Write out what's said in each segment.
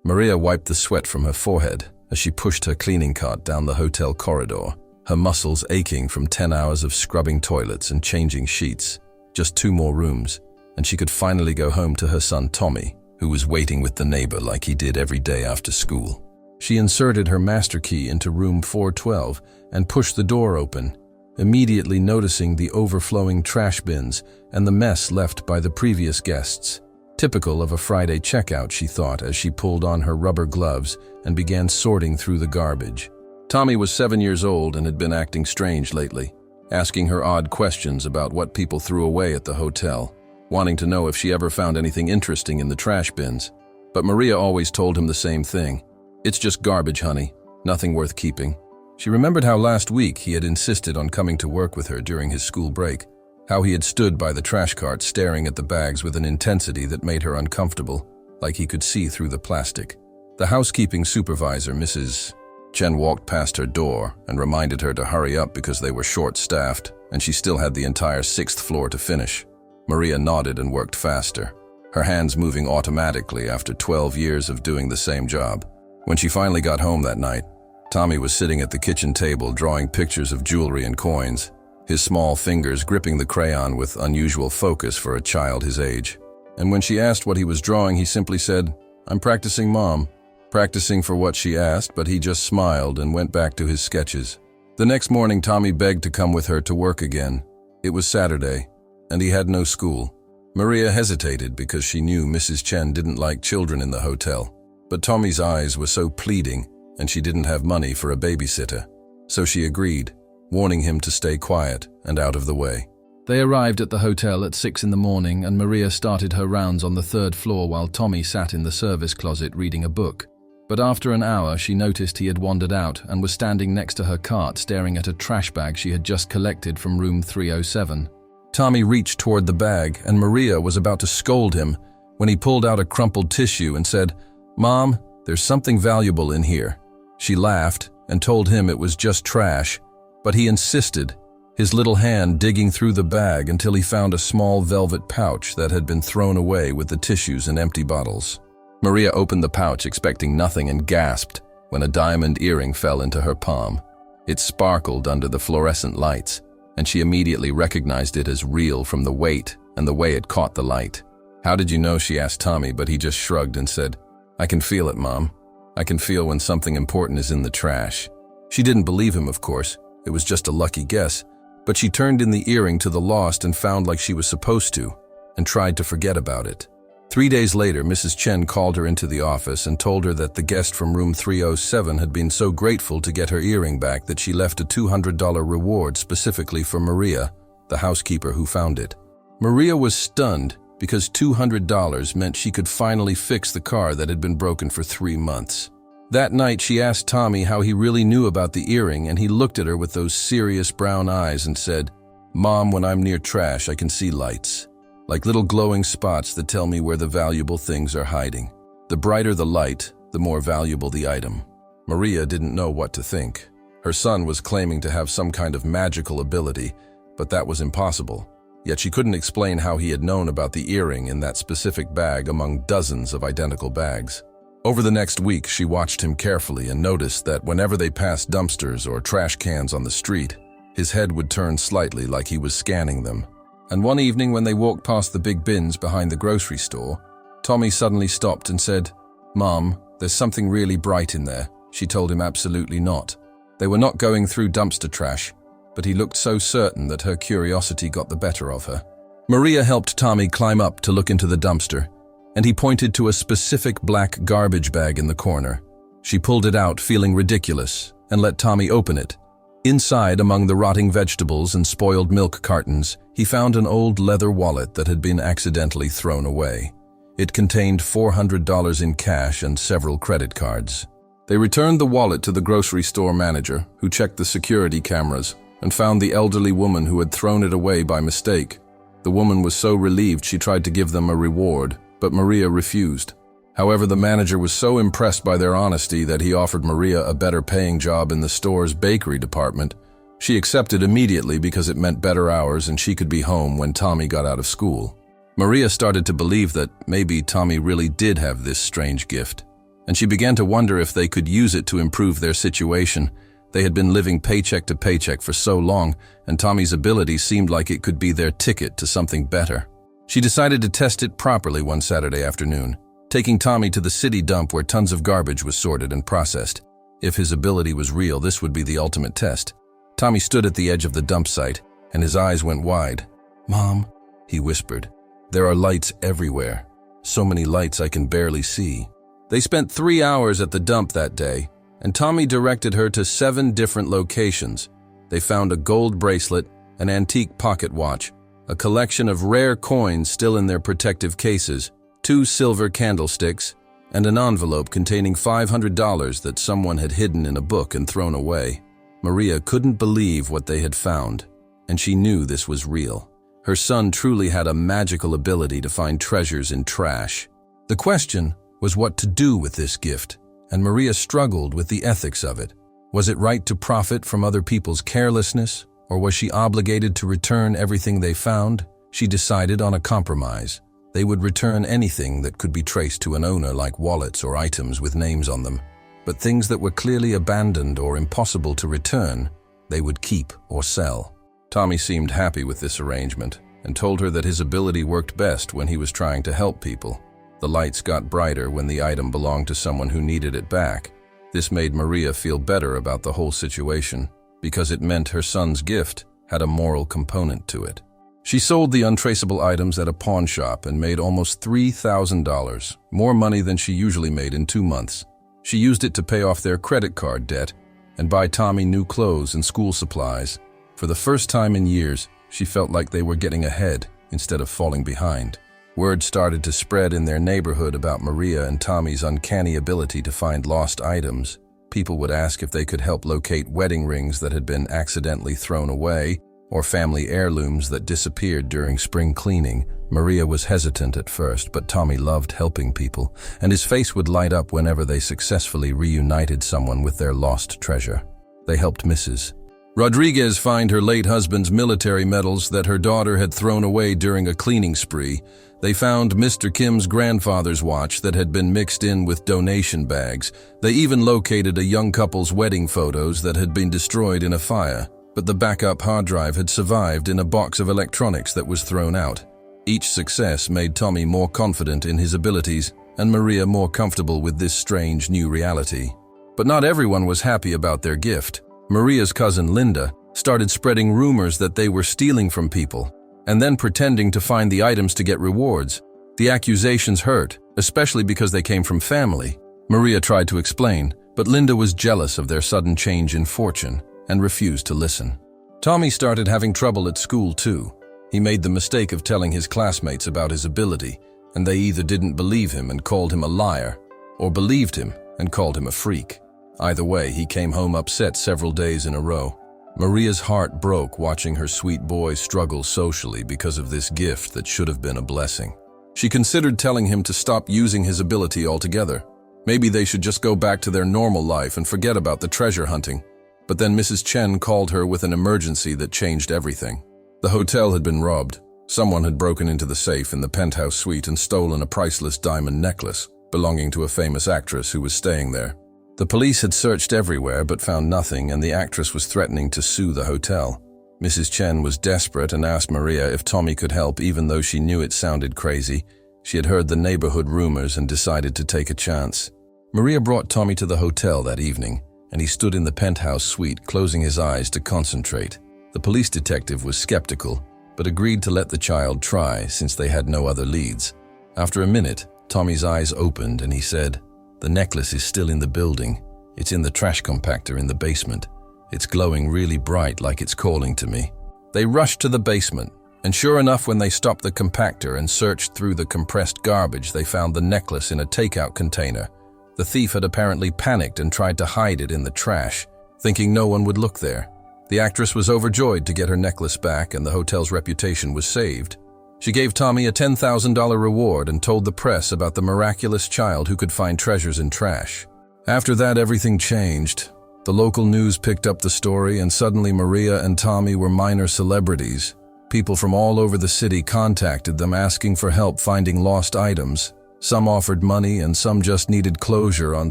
Maria wiped the sweat from her forehead as she pushed her cleaning cart down the hotel corridor, her muscles aching from 10 hours of scrubbing toilets and changing sheets. Just 2 more rooms, and she could finally go home to her son Tommy, who was waiting with the neighbor like he did every day after school. She inserted her master key into room 412 and pushed the door open, immediately noticing the overflowing trash bins and the mess left by the previous guests. Typical of a Friday checkout, she thought, as she pulled on her rubber gloves and began sorting through the garbage. Tommy was 7 years old and had been acting strange lately, asking her odd questions about what people threw away at the hotel, wanting to know if she ever found anything interesting in the trash bins. But Maria always told him the same thing. "It's just garbage, honey. Nothing worth keeping." She remembered how last week he had insisted on coming to work with her during his school break, how he had stood by the trash cart staring at the bags with an intensity that made her uncomfortable, like he could see through the plastic. The housekeeping supervisor, Mrs. Chen, walked past her door and reminded her to hurry up because they were short-staffed and she still had the entire 6th floor to finish. Maria nodded and worked faster, her hands moving automatically after 12 years of doing the same job. When she finally got home that night, Tommy was sitting at the kitchen table drawing pictures of jewelry and coins, his small fingers gripping the crayon with unusual focus for a child his age. And when she asked what he was drawing, he simply said, "I'm practicing, Mom." Practicing for what she asked, but he just smiled and went back to his sketches. The next morning, Tommy begged to come with her to work again. It was Saturday, and he had no school. Maria hesitated because she knew Mrs. Chen didn't like children in the hotel. But Tommy's eyes were so pleading, and she didn't have money for a babysitter. So she agreed, warning him to stay quiet and out of the way. They arrived at the hotel at 6 in the morning, and Maria started her rounds on the 3rd floor while Tommy sat in the service closet reading a book. But after an hour, she noticed he had wandered out and was standing next to her cart staring at a trash bag she had just collected from room 307. Tommy reached toward the bag, and Maria was about to scold him when he pulled out a crumpled tissue and said, "Mom, there's something valuable in here." She laughed and told him it was just trash, but he insisted, his little hand digging through the bag until he found a small velvet pouch that had been thrown away with the tissues and empty bottles. Maria opened the pouch expecting nothing and gasped when a diamond earring fell into her palm. It sparkled under the fluorescent lights, and she immediately recognized it as real from the weight and the way it caught the light. "How did you know?" she asked Tommy, but he just shrugged and said, "I can feel it, Mom. I can feel when something important is in the trash." She didn't believe him, of course. It was just a lucky guess, but she turned in the earring to the lost and found like she was supposed to, and tried to forget about it. 3 days later, Mrs. Chen called her into the office and told her that the guest from room 307 had been so grateful to get her earring back that she left a $200 reward specifically for Maria, the housekeeper who found it. Maria was stunned because $200 meant she could finally fix the car that had been broken for 3 months. That night, she asked Tommy how he really knew about the earring, and he looked at her with those serious brown eyes and said, "Mom, when I'm near trash, I can see lights. Like little glowing spots that tell me where the valuable things are hiding. The brighter the light, the more valuable the item." Maria didn't know what to think. Her son was claiming to have some kind of magical ability, but that was impossible. Yet she couldn't explain how he had known about the earring in that specific bag among dozens of identical bags. Over the next week, she watched him carefully and noticed that whenever they passed dumpsters or trash cans on the street, his head would turn slightly like he was scanning them. And one evening when they walked past the big bins behind the grocery store, Tommy suddenly stopped and said, "Mom, there's something really bright in there." She told him absolutely not. They were not going through dumpster trash, but he looked so certain that her curiosity got the better of her. Maria helped Tommy climb up to look into the dumpster, and he pointed to a specific black garbage bag in the corner. She pulled it out, feeling ridiculous, and let Tommy open it. Inside, among the rotting vegetables and spoiled milk cartons, he found an old leather wallet that had been accidentally thrown away. It contained $400 in cash and several credit cards. They returned the wallet to the grocery store manager, who checked the security cameras and found the elderly woman who had thrown it away by mistake. The woman was so relieved she tried to give them a reward, but Maria refused. However, the manager was so impressed by their honesty that he offered Maria a better paying job in the store's bakery department. She accepted immediately because it meant better hours and she could be home when Tommy got out of school. Maria started to believe that maybe Tommy really did have this strange gift. and she began to wonder if they could use it to improve their situation. They had been living paycheck to paycheck for so long, and Tommy's ability seemed like it could be their ticket to something better. She decided to test it properly one Saturday afternoon, taking Tommy to the city dump where tons of garbage was sorted and processed. If his ability was real, this would be the ultimate test. Tommy stood at the edge of the dump site, and his eyes went wide. "Mom," he whispered, "there are lights everywhere. So many lights I can barely see." They spent 3 hours at the dump that day, and Tommy directed her to 7 different locations. They found a gold bracelet, an antique pocket watch, a collection of rare coins still in their protective cases, 2 silver candlesticks, and an envelope containing $500 that someone had hidden in a book and thrown away. Maria couldn't believe what they had found, and she knew this was real. Her son truly had a magical ability to find treasures in trash. The question was what to do with this gift, and Maria struggled with the ethics of it. Was it right to profit from other people's carelessness, or was she obligated to return everything they found? She decided on a compromise. They would return anything that could be traced to an owner, like wallets or items with names on them. But things that were clearly abandoned or impossible to return, they would keep or sell. Tommy seemed happy with this arrangement and told her that his ability worked best when he was trying to help people. The lights got brighter when the item belonged to someone who needed it back. This made Maria feel better about the whole situation, because it meant her son's gift had a moral component to it. She sold the untraceable items at a pawn shop and made almost $3,000, more money than she usually made in 2 months. She used it to pay off their credit card debt and buy Tommy new clothes and school supplies. For the first time in years, she felt like they were getting ahead instead of falling behind. Word started to spread in their neighborhood about Maria and Tommy's uncanny ability to find lost items. People would ask if they could help locate wedding rings that had been accidentally thrown away, or family heirlooms that disappeared during spring cleaning. Maria was hesitant at first, but Tommy loved helping people, and his face would light up whenever they successfully reunited someone with their lost treasure. They helped Mrs. Rodriguez find her late husband's military medals that her daughter had thrown away during a cleaning spree. They found Mr. Kim's grandfather's watch that had been mixed in with donation bags. They even located a young couple's wedding photos that had been destroyed in a fire, but the backup hard drive had survived in a box of electronics that was thrown out. Each success made Tommy more confident in his abilities and Maria more comfortable with this strange new reality. But not everyone was happy about their gift. Maria's cousin Linda started spreading rumors that they were stealing from people and then pretending to find the items to get rewards. The accusations hurt, especially because they came from family. Maria tried to explain, but Linda was jealous of their sudden change in fortune and refused to listen. Tommy started having trouble at school too. He made the mistake of telling his classmates about his ability, and they either didn't believe him and called him a liar, or believed him and called him a freak. Either way, he came home upset several days in a row. Maria's heart broke watching her sweet boy struggle socially because of this gift that should have been a blessing. She considered telling him to stop using his ability altogether. Maybe they should just go back to their normal life and forget about the treasure hunting. But then Mrs. Chen called her with an emergency that changed everything. The hotel had been robbed. Someone had broken into the safe in the penthouse suite and stolen a priceless diamond necklace belonging to a famous actress who was staying there. The police had searched everywhere but found nothing, and the actress was threatening to sue the hotel. Mrs. Chen was desperate and asked Maria if Tommy could help, even though she knew it sounded crazy. She had heard the neighborhood rumors and decided to take a chance. Maria brought Tommy to the hotel that evening, and he stood in the penthouse suite, closing his eyes to concentrate. The police detective was skeptical, but agreed to let the child try since they had no other leads. After a minute, Tommy's eyes opened and he said, "The necklace is still in the building. It's in the trash compactor in the basement. It's glowing really bright like it's calling to me." They rushed to the basement, and sure enough, when they stopped the compactor and searched through the compressed garbage, they found the necklace in a takeout container. The thief had apparently panicked and tried to hide it in the trash, thinking no one would look there. The actress was overjoyed to get her necklace back, and the hotel's reputation was saved. She gave Tommy a $10,000 reward and told the press about the miraculous child who could find treasures in trash. After that, everything changed. The local news picked up the story, and suddenly Maria and Tommy were minor celebrities. People from all over the city contacted them asking for help finding lost items. Some offered money and some just needed closure on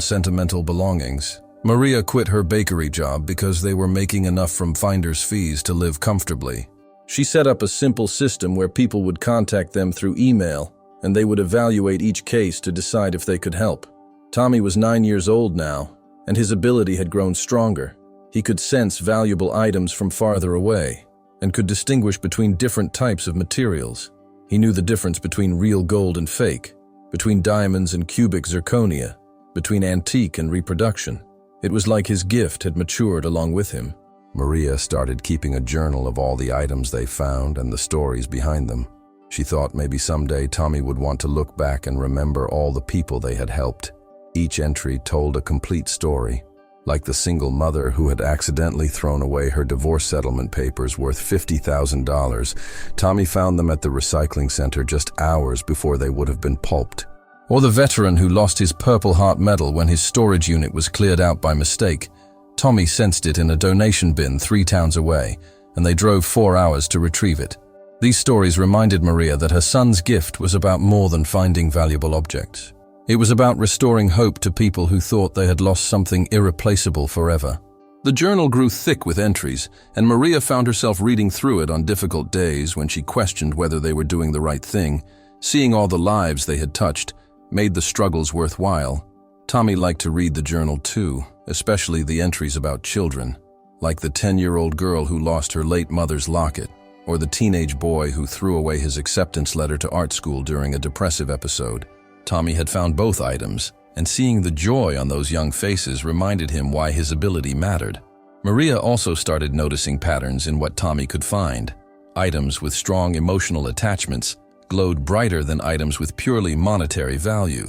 sentimental belongings. Maria quit her bakery job because they were making enough from finder's fees to live comfortably. She set up a simple system where people would contact them through email, and they would evaluate each case to decide if they could help. Tommy was 9 years old now, and his ability had grown stronger. He could sense valuable items from farther away, and could distinguish between different types of materials. He knew the difference between real gold and fake, between diamonds and cubic zirconia, between antique and reproduction. It was like his gift had matured along with him. Maria started keeping a journal of all the items they found and the stories behind them. She thought maybe someday Tommy would want to look back and remember all the people they had helped. Each entry told a complete story. Like the single mother who had accidentally thrown away her divorce settlement papers worth $50,000, Tommy found them at the recycling center just hours before they would have been pulped. Or the veteran who lost his Purple Heart medal when his storage unit was cleared out by mistake. Tommy sensed it in a donation bin 3 towns away, and they drove 4 hours to retrieve it. These stories reminded Maria that her son's gift was about more than finding valuable objects. It was about restoring hope to people who thought they had lost something irreplaceable forever. The journal grew thick with entries, and Maria found herself reading through it on difficult days when she questioned whether they were doing the right thing. Seeing all the lives they had touched made the struggles worthwhile. Tommy liked to read the journal too, especially the entries about children, like the 10-year-old girl who lost her late mother's locket, or the teenage boy who threw away his acceptance letter to art school during a depressive episode. Tommy had found both items, and seeing the joy on those young faces reminded him why his ability mattered. Maria also started noticing patterns in what Tommy could find. Items with strong emotional attachments glowed brighter than items with purely monetary value.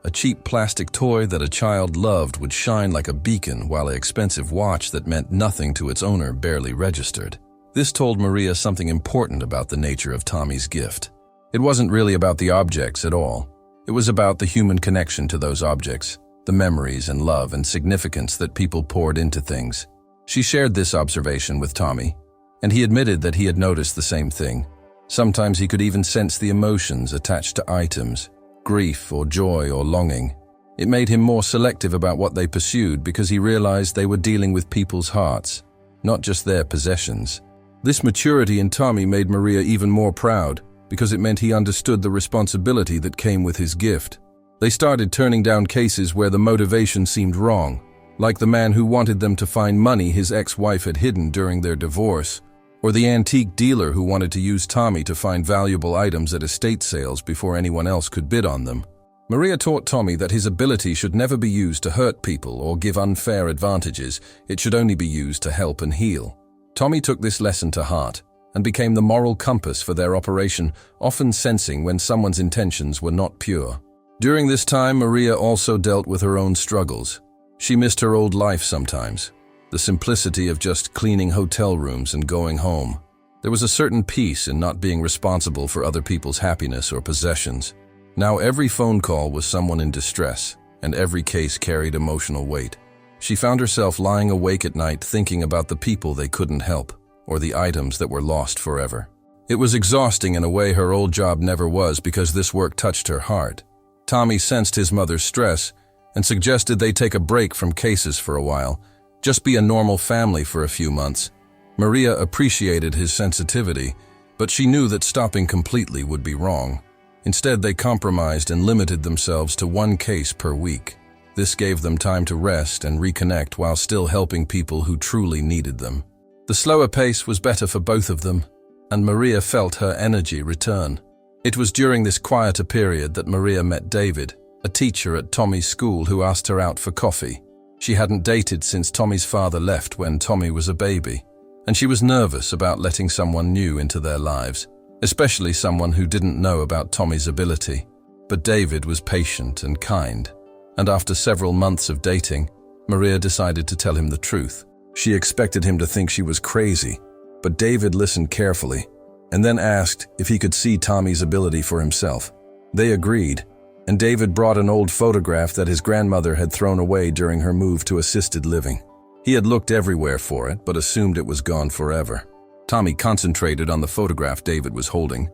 A cheap plastic toy that a child loved would shine like a beacon, while an expensive watch that meant nothing to its owner barely registered. This told Maria something important about the nature of Tommy's gift. It wasn't really about the objects at all. It was about the human connection to those objects, the memories and love and significance that people poured into things. She shared this observation with Tommy, and he admitted that he had noticed the same thing. Sometimes he could even sense the emotions attached to items, grief or joy or longing. It made him more selective about what they pursued because he realized they were dealing with people's hearts, not just their possessions. This maturity in Tommy made Maria even more proud, because it meant he understood the responsibility that came with his gift. They started turning down cases where the motivation seemed wrong, like the man who wanted them to find money his ex-wife had hidden during their divorce, or the antique dealer who wanted to use Tommy to find valuable items at estate sales before anyone else could bid on them. Maria taught Tommy that his ability should never be used to hurt people or give unfair advantages. It should only be used to help and heal. Tommy took this lesson to heart and became the moral compass for their operation, often sensing when someone's intentions were not pure. During this time, Maria also dealt with her own struggles. She missed her old life sometimes, the simplicity of just cleaning hotel rooms and going home. There was a certain peace in not being responsible for other people's happiness or possessions. Now every phone call was someone in distress, and every case carried emotional weight. She found herself lying awake at night thinking about the people they couldn't help, or the items that were lost forever. It was exhausting in a way her old job never was, because this work touched her heart. Tommy sensed his mother's stress and suggested they take a break from cases for a while, just be a normal family for a few months. Maria appreciated his sensitivity, but she knew that stopping completely would be wrong. Instead, they compromised and limited themselves to 1 case per week. This gave them time to rest and reconnect while still helping people who truly needed them. The slower pace was better for both of them, and Maria felt her energy return. It was during this quieter period that Maria met David, a teacher at Tommy's school who asked her out for coffee. She hadn't dated since Tommy's father left when Tommy was a baby, and she was nervous about letting someone new into their lives, especially someone who didn't know about Tommy's ability. But David was patient and kind, and after several months of dating, Maria decided to tell him the truth. She expected him to think she was crazy, but David listened carefully and then asked if he could see Tommy's ability for himself. They agreed, and David brought an old photograph that his grandmother had thrown away during her move to assisted living. He had looked everywhere for it, but assumed it was gone forever. Tommy concentrated on the photograph David was holding,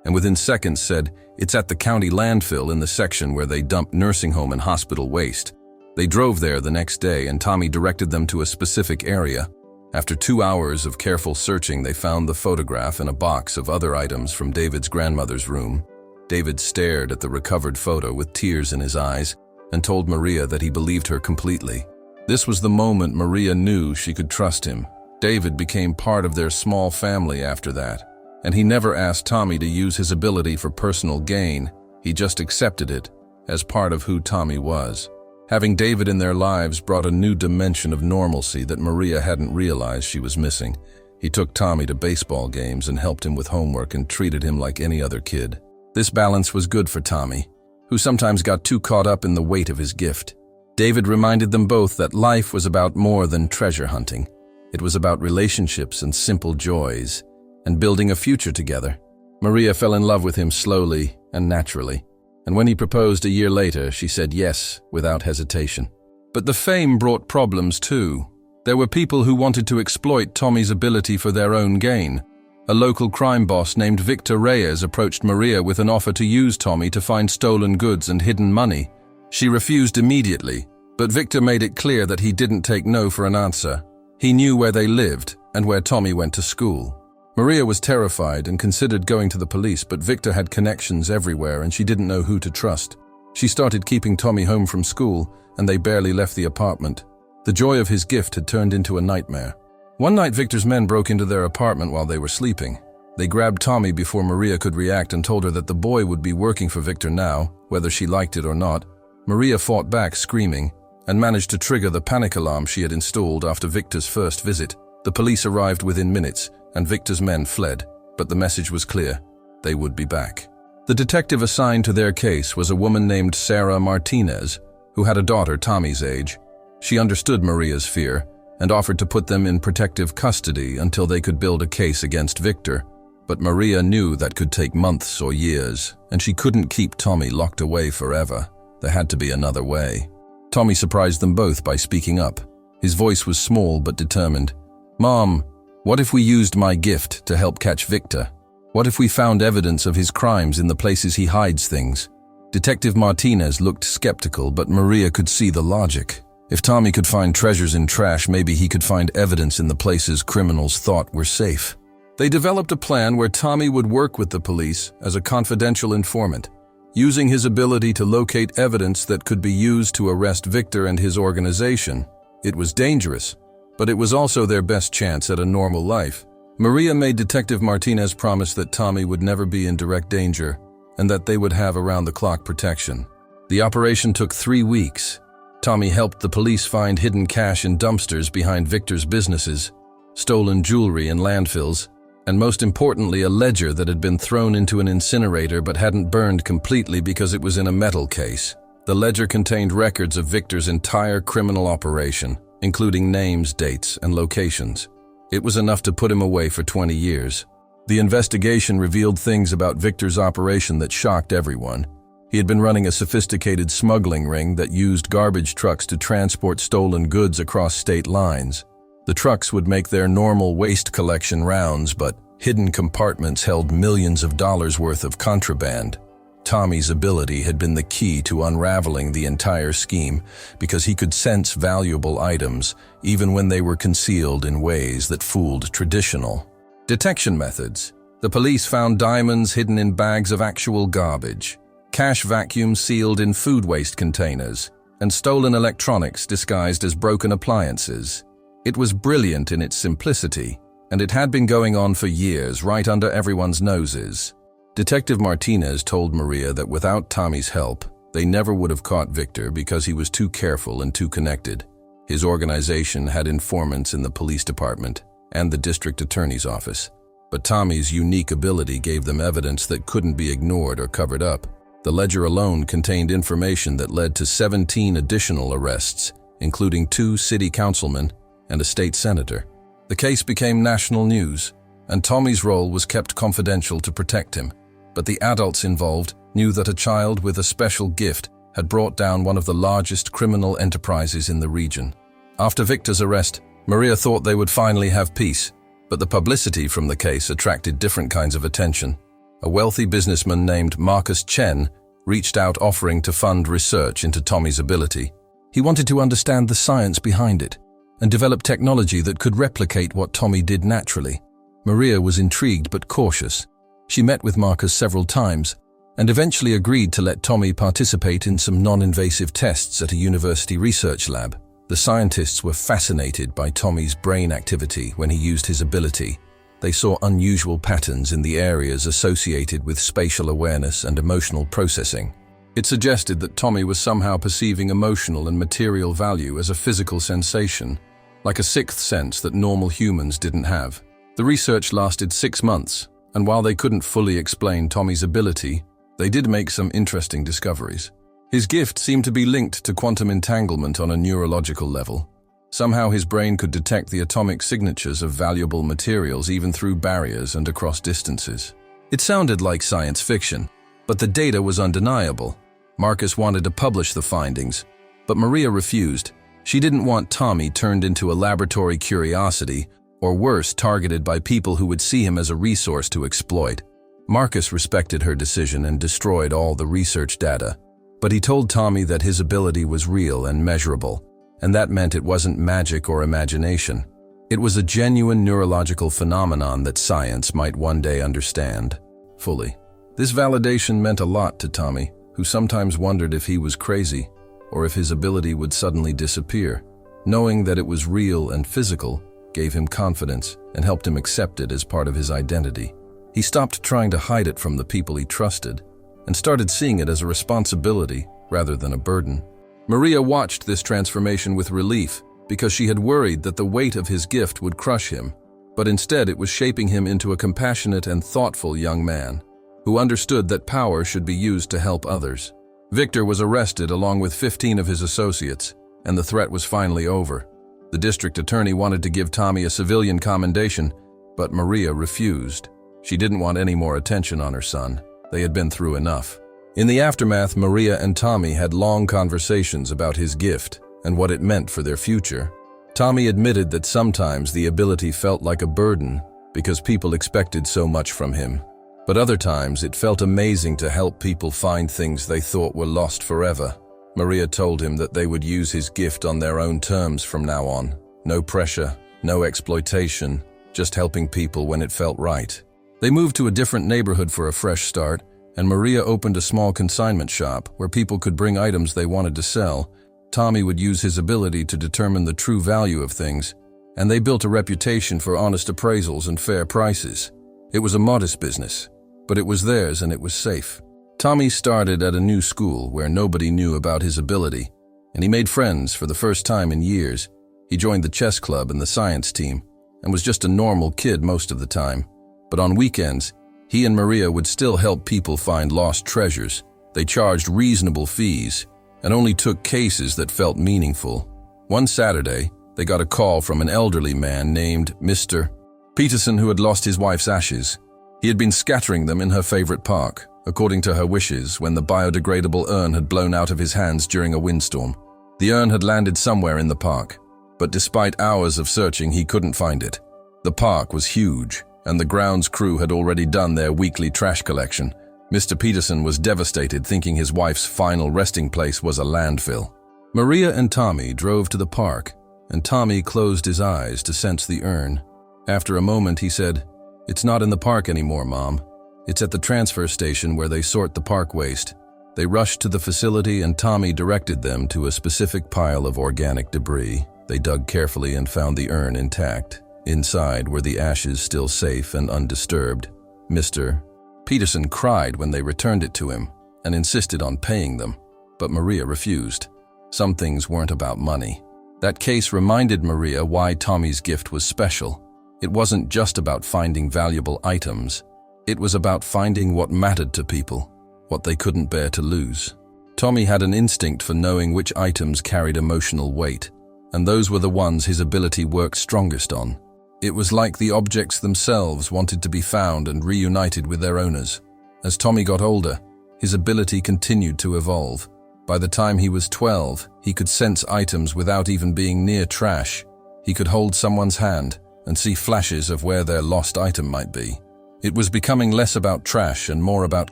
and within seconds said, "It's at the county landfill in the section where they dump nursing home and hospital waste." They drove there the next day, and Tommy directed them to a specific area. After 2 hours of careful searching, they found the photograph and a box of other items from David's grandmother's room. David stared at the recovered photo with tears in his eyes and told Maria that he believed her completely. This was the moment Maria knew she could trust him. David became part of their small family after that, and he never asked Tommy to use his ability for personal gain. He just accepted it as part of who Tommy was. Having David in their lives brought a new dimension of normalcy that Maria hadn't realized she was missing. He took Tommy to baseball games and helped him with homework and treated him like any other kid. This balance was good for Tommy, who sometimes got too caught up in the weight of his gift. David reminded them both that life was about more than treasure hunting. It was about relationships and simple joys, and building a future together. Maria fell in love with him slowly and naturally, and when he proposed a year later, she said yes without hesitation. But the fame brought problems too. There were people who wanted to exploit Tommy's ability for their own gain. A local crime boss named Victor Reyes approached Maria with an offer to use Tommy to find stolen goods and hidden money. She refused immediately, but Victor made it clear that he didn't take no for an answer. He knew where they lived and where Tommy went to school. Maria was terrified and considered going to the police, but Victor had connections everywhere and she didn't know who to trust. She started keeping Tommy home from school, and they barely left the apartment. The joy of his gift had turned into a nightmare. One night, Victor's men broke into their apartment while they were sleeping. They grabbed Tommy before Maria could react and told her that the boy would be working for Victor now, whether she liked it or not. Maria fought back, screaming, and managed to trigger the panic alarm she had installed after Victor's first visit. The police arrived within minutes, and Victor's men fled, but the message was clear: they would be back. The detective assigned to their case was a woman named Sarah Martinez, who had a daughter Tommy's age. She understood Maria's fear and offered to put them in protective custody until they could build a case against Victor. But Maria knew that could take months or years, and she couldn't keep Tommy locked away forever. There had to be another way. Tommy surprised them both by speaking up. His voice was small but determined. "Mom, what if we used my gift to help catch Victor? What if we found evidence of his crimes in the places he hides things?" Detective Martinez looked skeptical, but Maria could see the logic. If Tommy could find treasures in trash, maybe he could find evidence in the places criminals thought were safe. They developed a plan where Tommy would work with the police as a confidential informant, using his ability to locate evidence that could be used to arrest Victor and his organization. It was dangerous, but it was also their best chance at a normal life. Maria made Detective Martinez promise that Tommy would never be in direct danger and that they would have around-the-clock protection. The operation took 3 weeks. Tommy helped the police find hidden cash in dumpsters behind Victor's businesses, stolen jewelry in landfills, and most importantly, a ledger that had been thrown into an incinerator but hadn't burned completely because it was in a metal case. The ledger contained records of Victor's entire criminal operation, including names, dates, and locations. It was enough to put him away for 20 years. The investigation revealed things about Victor's operation that shocked everyone. He had been running a sophisticated smuggling ring that used garbage trucks to transport stolen goods across state lines. The trucks would make their normal waste collection rounds, but hidden compartments held millions of dollars worth of contraband. Tommy's ability had been the key to unraveling the entire scheme because he could sense valuable items even when they were concealed in ways that fooled traditional detection methods. The police found diamonds hidden in bags of actual garbage, cash vacuums sealed in food waste containers, and stolen electronics disguised as broken appliances. It was brilliant in its simplicity, and it had been going on for years right under everyone's noses. Detective Martinez told Maria that without Tommy's help, they never would have caught Victor because he was too careful and too connected. His organization had informants in the police department and the district attorney's office, but Tommy's unique ability gave them evidence that couldn't be ignored or covered up. The ledger alone contained information that led to 17 additional arrests, including 2 city councilmen and a state senator. The case became national news, and Tommy's role was kept confidential to protect him. But the adults involved knew that a child with a special gift had brought down one of the largest criminal enterprises in the region. After Victor's arrest, Maria thought they would finally have peace, but the publicity from the case attracted different kinds of attention. A wealthy businessman named Marcus Chen reached out offering to fund research into Tommy's ability. He wanted to understand the science behind it and develop technology that could replicate what Tommy did naturally. Maria was intrigued but cautious. She met with Marcus several times and eventually agreed to let Tommy participate in some non-invasive tests at a university research lab. The scientists were fascinated by Tommy's brain activity when he used his ability. They saw unusual patterns in the areas associated with spatial awareness and emotional processing. It suggested that Tommy was somehow perceiving emotional and material value as a physical sensation, like a sixth sense that normal humans didn't have. The research lasted 6 months, and while they couldn't fully explain Tommy's ability, they did make some interesting discoveries. His gift seemed to be linked to quantum entanglement on a neurological level. Somehow his brain could detect the atomic signatures of valuable materials even through barriers and across distances. It sounded like science fiction, but the data was undeniable. Marcus wanted to publish the findings, but Maria refused. She didn't want Tommy turned into a laboratory curiosity, or worse, targeted by people who would see him as a resource to exploit. Marcus respected her decision and destroyed all the research data, but he told Tommy that his ability was real and measurable, and that meant it wasn't magic or imagination. It was a genuine neurological phenomenon that science might one day understand fully. This validation meant a lot to Tommy, who sometimes wondered if he was crazy or if his ability would suddenly disappear. Knowing that it was real and physical gave him confidence and helped him accept it as part of his identity. He stopped trying to hide it from the people he trusted and started seeing it as a responsibility rather than a burden. Maria watched this transformation with relief because she had worried that the weight of his gift would crush him, but instead it was shaping him into a compassionate and thoughtful young man who understood that power should be used to help others. Victor was arrested along with 15 of his associates, and the threat was finally over. The district attorney wanted to give Tommy a civilian commendation, but Maria refused. She didn't want any more attention on her son. They had been through enough. In the aftermath, Maria and Tommy had long conversations about his gift and what it meant for their future. Tommy admitted that sometimes the ability felt like a burden because people expected so much from him. But other times it felt amazing to help people find things they thought were lost forever. Maria told him that they would use his gift on their own terms from now on. No pressure, no exploitation, just helping people when it felt right. They moved to a different neighborhood for a fresh start, and Maria opened a small consignment shop where people could bring items they wanted to sell. Tommy would use his ability to determine the true value of things, and they built a reputation for honest appraisals and fair prices. It was a modest business, but it was theirs and it was safe. Tommy started at a new school where nobody knew about his ability, and he made friends for the first time in years. He joined the chess club and the science team, and was just a normal kid most of the time. But on weekends, he and Maria would still help people find lost treasures. They charged reasonable fees and only took cases that felt meaningful. One Saturday, they got a call from an elderly man named Mr. Peterson who had lost his wife's ashes. He had been scattering them in her favorite park, according to her wishes, when the biodegradable urn had blown out of his hands during a windstorm. The urn had landed somewhere in the park, but despite hours of searching, he couldn't find it. The park was huge, and the grounds crew had already done their weekly trash collection. Mr. Peterson was devastated, thinking his wife's final resting place was a landfill. Maria and Tommy drove to the park, and Tommy closed his eyes to sense the urn. After a moment, he said, "It's not in the park anymore, Mom. It's at the transfer station where they sort the park waste." They rushed to the facility, and Tommy directed them to a specific pile of organic debris. They dug carefully and found the urn intact. Inside were the ashes still safe and undisturbed. Mr. Peterson cried when they returned it to him and insisted on paying them, but Maria refused. Some things weren't about money. That case reminded Maria why Tommy's gift was special. It wasn't just about finding valuable items. It was about finding what mattered to people, what they couldn't bear to lose. Tommy had an instinct for knowing which items carried emotional weight, and those were the ones his ability worked strongest on. It was like the objects themselves wanted to be found and reunited with their owners. As Tommy got older, his ability continued to evolve. By the time he was 12, he could sense items without even being near trash. He could hold someone's hand and see flashes of where their lost item might be. It was becoming less about trash and more about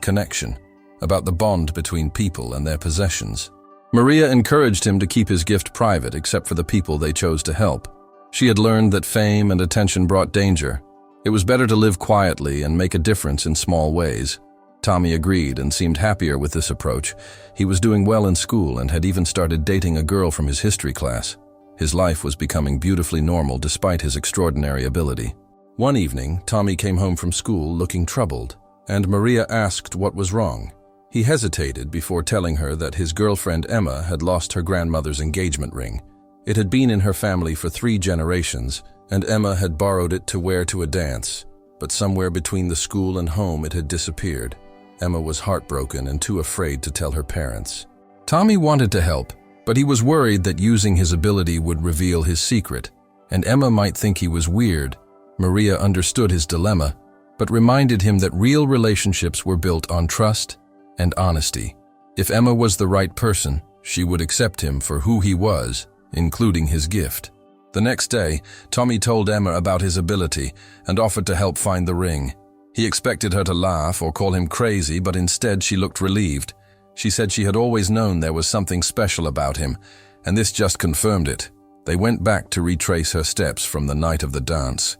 connection, about the bond between people and their possessions. Maria encouraged him to keep his gift private except for the people they chose to help. She had learned that fame and attention brought danger. It was better to live quietly and make a difference in small ways. Tommy agreed and seemed happier with this approach. He was doing well in school and had even started dating a girl from his history class. His life was becoming beautifully normal despite his extraordinary ability. One evening, Tommy came home from school looking troubled, and Maria asked what was wrong. He hesitated before telling her that his girlfriend Emma had lost her grandmother's engagement ring. It had been in her family for 3 generations, and Emma had borrowed it to wear to a dance, but somewhere between the school and home it had disappeared. Emma was heartbroken and too afraid to tell her parents. Tommy wanted to help, but he was worried that using his ability would reveal his secret, and Emma might think he was weird. Maria understood his dilemma, but reminded him that real relationships were built on trust and honesty. If Emma was the right person, she would accept him for who he was, including his gift. The next day, Tommy told Emma about his ability and offered to help find the ring. He expected her to laugh or call him crazy, but instead she looked relieved. She said she had always known there was something special about him, and this just confirmed it. They went back to retrace her steps from the night of the dance,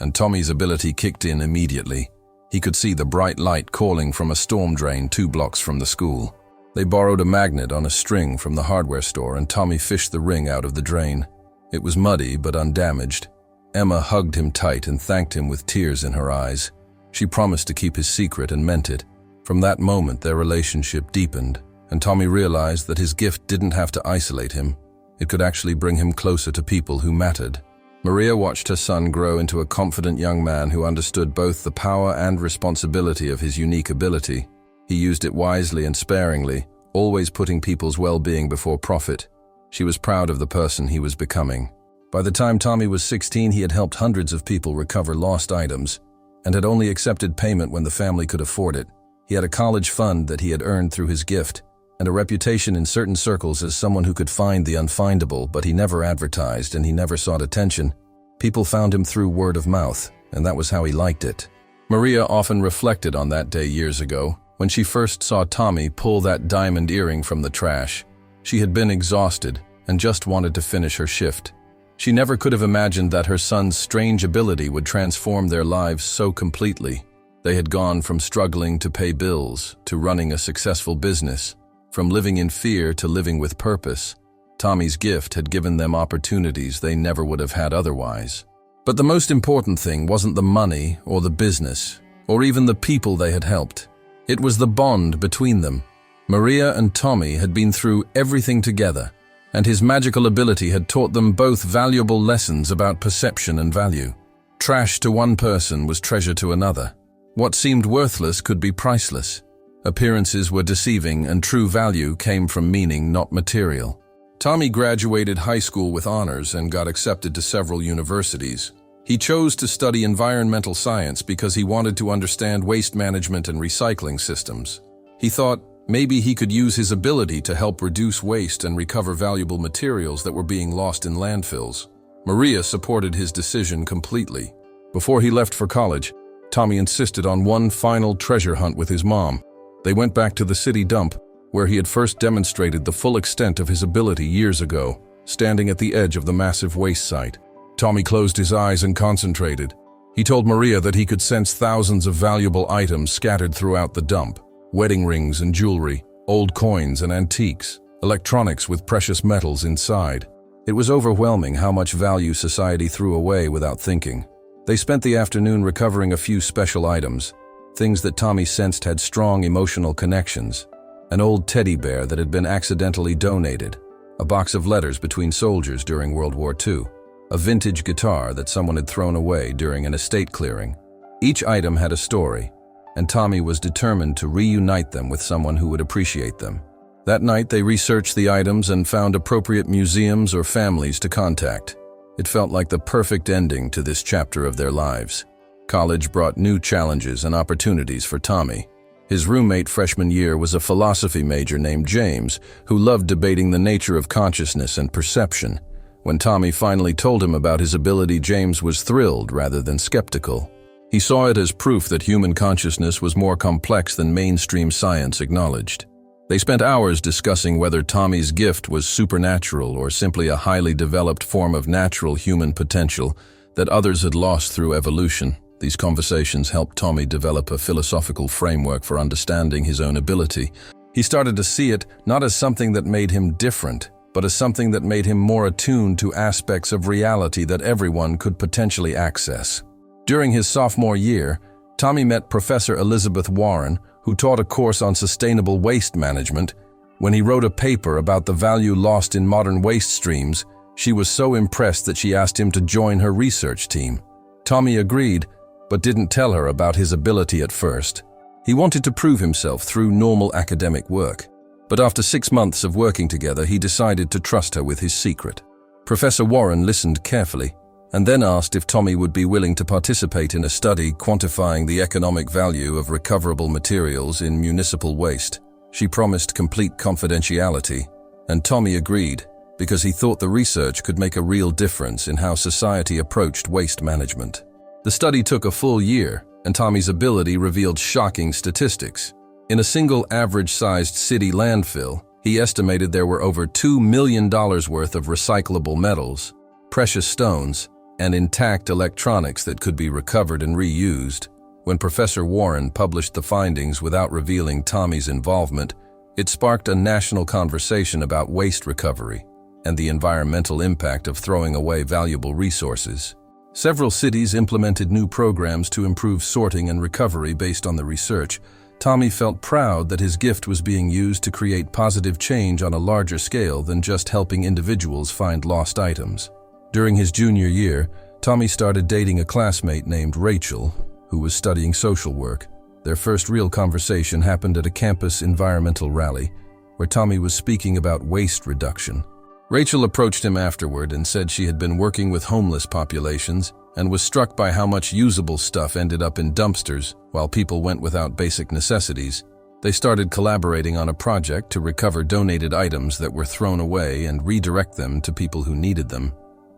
and Tommy's ability kicked in immediately. He could see the bright light calling from a storm drain 2 blocks from the school. They borrowed a magnet on a string from the hardware store, and Tommy fished the ring out of the drain. It was muddy but undamaged. Emma hugged him tight and thanked him with tears in her eyes. She promised to keep his secret and meant it. From that moment, their relationship deepened, and Tommy realized that his gift didn't have to isolate him. It could actually bring him closer to people who mattered. Maria watched her son grow into a confident young man who understood both the power and responsibility of his unique ability. He used it wisely and sparingly, always putting people's well-being before profit. She was proud of the person he was becoming. By the time Tommy was 16, he had helped hundreds of people recover lost items, and had only accepted payment when the family could afford it. He had a college fund that he had earned through his gift, and a reputation in certain circles as someone who could find the unfindable, but he never advertised and he never sought attention. People found him through word of mouth, and that was how he liked it. Maria often reflected on that day years ago, when she first saw Tommy pull that diamond earring from the trash. She had been exhausted and just wanted to finish her shift. She never could have imagined that her son's strange ability would transform their lives so completely. They had gone from struggling to pay bills to running a successful business, from living in fear to living with purpose. Tommy's gift had given them opportunities they never would have had otherwise. But the most important thing wasn't the money or the business, or even the people they had helped. It was the bond between them. Maria and Tommy had been through everything together, and his magical ability had taught them both valuable lessons about perception and value. Trash to one person was treasure to another. What seemed worthless could be priceless. Appearances were deceiving, and true value came from meaning, not material. Tommy graduated high school with honors and got accepted to several universities. He chose to study environmental science because he wanted to understand waste management and recycling systems. He thought maybe he could use his ability to help reduce waste and recover valuable materials that were being lost in landfills. Maria supported his decision completely. Before he left for college, Tommy insisted on one final treasure hunt with his mom. They went back to the city dump, where he had first demonstrated the full extent of his ability years ago, standing at the edge of the massive waste site. Tommy closed his eyes and concentrated. He told Maria that he could sense thousands of valuable items scattered throughout the dump: wedding rings and jewelry, old coins and antiques, electronics with precious metals inside. It was overwhelming how much value society threw away without thinking. They spent the afternoon recovering a few special items, things that Tommy sensed had strong emotional connections. An old teddy bear that had been accidentally donated, a box of letters between soldiers during World War II, a vintage guitar that someone had thrown away during an estate clearing. Each item had a story, and Tommy was determined to reunite them with someone who would appreciate them. That night they researched the items and found appropriate museums or families to contact. It felt like the perfect ending to this chapter of their lives. College brought new challenges and opportunities for Tommy. His roommate freshman year was a philosophy major named James, who loved debating the nature of consciousness and perception. When Tommy finally told him about his ability, James was thrilled rather than skeptical. He saw it as proof that human consciousness was more complex than mainstream science acknowledged. They spent hours discussing whether Tommy's gift was supernatural or simply a highly developed form of natural human potential that others had lost through evolution. These conversations helped Tommy develop a philosophical framework for understanding his own ability. He started to see it not as something that made him different, but as something that made him more attuned to aspects of reality that everyone could potentially access. During his sophomore year, Tommy met Professor Elizabeth Warren, who taught a course on sustainable waste management. When he wrote a paper about the value lost in modern waste streams, she was so impressed that she asked him to join her research team. Tommy agreed, but didn't tell her about his ability at first. He wanted to prove himself through normal academic work. But after 6 months of working together, he decided to trust her with his secret. Professor Warren listened carefully, and then asked if Tommy would be willing to participate in a study quantifying the economic value of recoverable materials in municipal waste. She promised complete confidentiality, and Tommy agreed because he thought the research could make a real difference in how society approached waste management. The study took a full year, and Tommy's ability revealed shocking statistics. In a single average-sized city landfill, he estimated there were over $2 million worth of recyclable metals, precious stones, and intact electronics that could be recovered and reused. When Professor Warren published the findings without revealing Tommy's involvement, it sparked a national conversation about waste recovery and the environmental impact of throwing away valuable resources. Several cities implemented new programs to improve sorting and recovery based on the research. Tommy felt proud that his gift was being used to create positive change on a larger scale than just helping individuals find lost items. During his junior year, Tommy started dating a classmate named Rachel, who was studying social work. Their first real conversation happened at a campus environmental rally, where Tommy was speaking about waste reduction. Rachel approached him afterward and said she had been working with homeless populations and was struck by how much usable stuff ended up in dumpsters while people went without basic necessities. They started collaborating on a project to recover donated items that were thrown away and redirect them to people who needed them.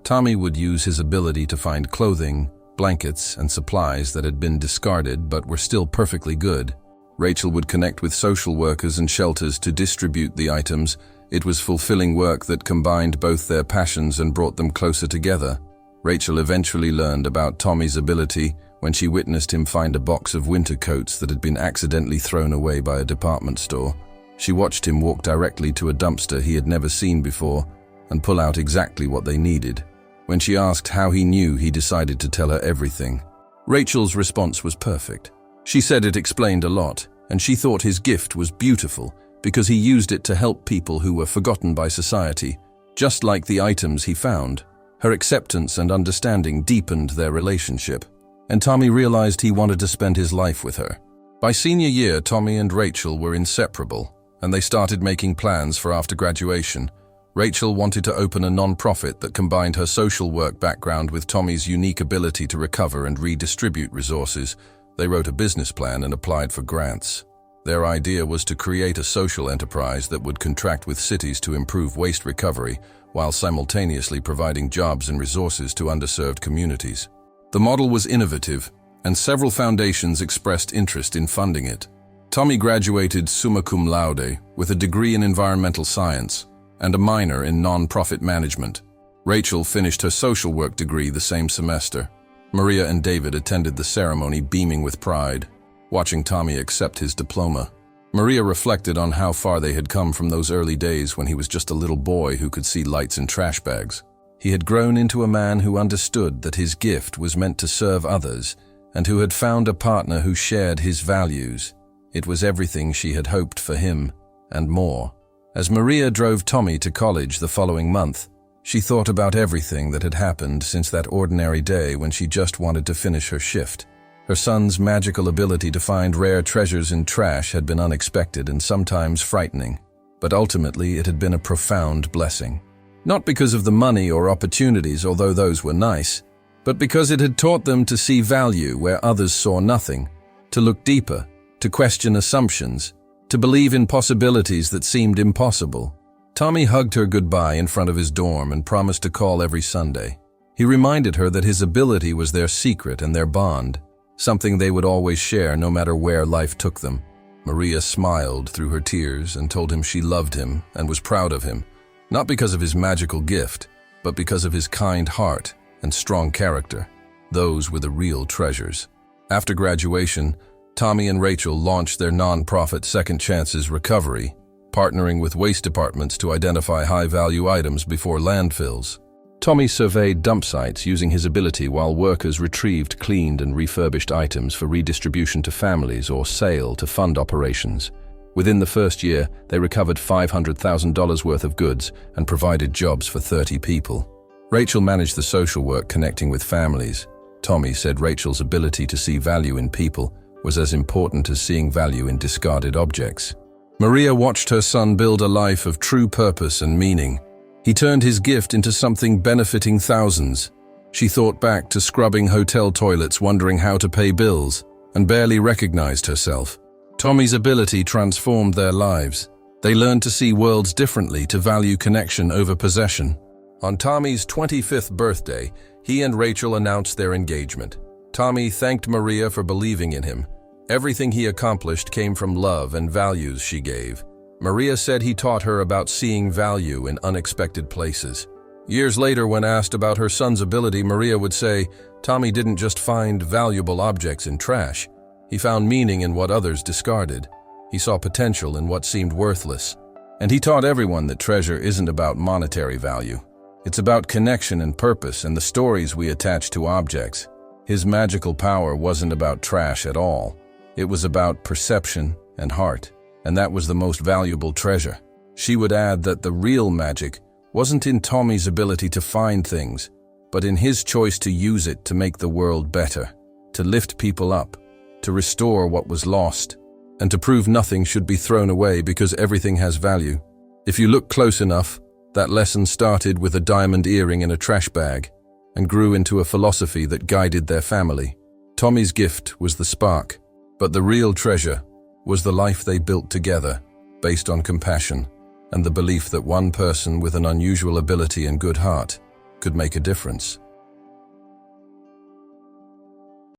Tommy would use his ability to find clothing, blankets, and supplies that had been discarded but were still perfectly good. Rachel would connect with social workers and shelters to distribute the items. It was fulfilling work that combined both their passions and brought them closer together. Rachel eventually learned about Tommy's ability when she witnessed him find a box of winter coats that had been accidentally thrown away by a department store. She watched him walk directly to a dumpster he had never seen before and pull out exactly what they needed. When she asked how he knew, he decided to tell her everything. Rachel's response was perfect. She said it explained a lot, and she thought his gift was beautiful because he used it to help people who were forgotten by society, just like the items he found. Her acceptance and understanding deepened their relationship, and Tommy realized he wanted to spend his life with her. By senior year, Tommy and Rachel were inseparable, and they started making plans for after graduation. Rachel wanted to open a non-profit that combined her social work background with Tommy's unique ability to recover and redistribute resources. They wrote a business plan and applied for grants. Their idea was to create a social enterprise that would contract with cities to improve waste recovery while simultaneously providing jobs and resources to underserved communities. The model was innovative, and several foundations expressed interest in funding it. Tommy graduated summa cum laude with a degree in environmental science and a minor in non-profit management. Rachel finished her social work degree the same semester. Maria and David attended the ceremony beaming with pride, watching Tommy accept his diploma. Maria reflected on how far they had come from those early days when he was just a little boy who could see lights in trash bags. He had grown into a man who understood that his gift was meant to serve others and who had found a partner who shared his values. It was everything she had hoped for him, and more. As Maria drove Tommy to college the following month, she thought about everything that had happened since that ordinary day when she just wanted to finish her shift. Her son's magical ability to find rare treasures in trash had been unexpected and sometimes frightening, but ultimately it had been a profound blessing. Not because of the money or opportunities, although those were nice, but because it had taught them to see value where others saw nothing, to look deeper, to question assumptions, to believe in possibilities that seemed impossible. Tommy hugged her goodbye in front of his dorm and promised to call every Sunday. He reminded her that his ability was their secret and their bond. something they would always share no matter where life took them. Maria smiled through her tears and told him she loved him and was proud of him, not because of his magical gift, but because of his kind heart and strong character. Those were the real treasures. After graduation, Tommy and Rachel launched their non-profit Second Chances Recovery, partnering with waste departments to identify high-value items before landfills. Tommy surveyed dump sites using his ability while workers retrieved cleaned and refurbished items for redistribution to families or sale to fund operations. Within the first year, they recovered $500,000 worth of goods and provided jobs for 30 people. Rachel managed the social work connecting with families. Tommy said Rachel's ability to see value in people was as important as seeing value in discarded objects. Maria watched her son build a life of true purpose and meaning. He turned his gift into something benefiting thousands. She thought back to scrubbing hotel toilets, wondering how to pay bills, and barely recognized herself. Tommy's ability transformed their lives. They learned to see worlds differently, to value connection over possession. On Tommy's 25th birthday, he and Rachel announced their engagement. Tommy thanked Maria for believing in him. Everything he accomplished came from love and values she gave. Maria said he taught her about seeing value in unexpected places. Years later, when asked about her son's ability, Maria would say, "Tommy didn't just find valuable objects in trash. He found meaning in what others discarded. He saw potential in what seemed worthless. And he taught everyone that treasure isn't about monetary value. It's about connection and purpose and the stories we attach to objects." His magical power wasn't about trash at all. It was about perception and heart. And that was the most valuable treasure. She would add that the real magic wasn't in Tommy's ability to find things, but in his choice to use it to make the world better, to lift people up, to restore what was lost, and to prove nothing should be thrown away because everything has value. If you look close enough, that lesson started with a diamond earring in a trash bag and grew into a philosophy that guided their family. Tommy's gift was the spark, but the real treasure was the life they built together, based on compassion and the belief that one person with an unusual ability and good heart could make a difference.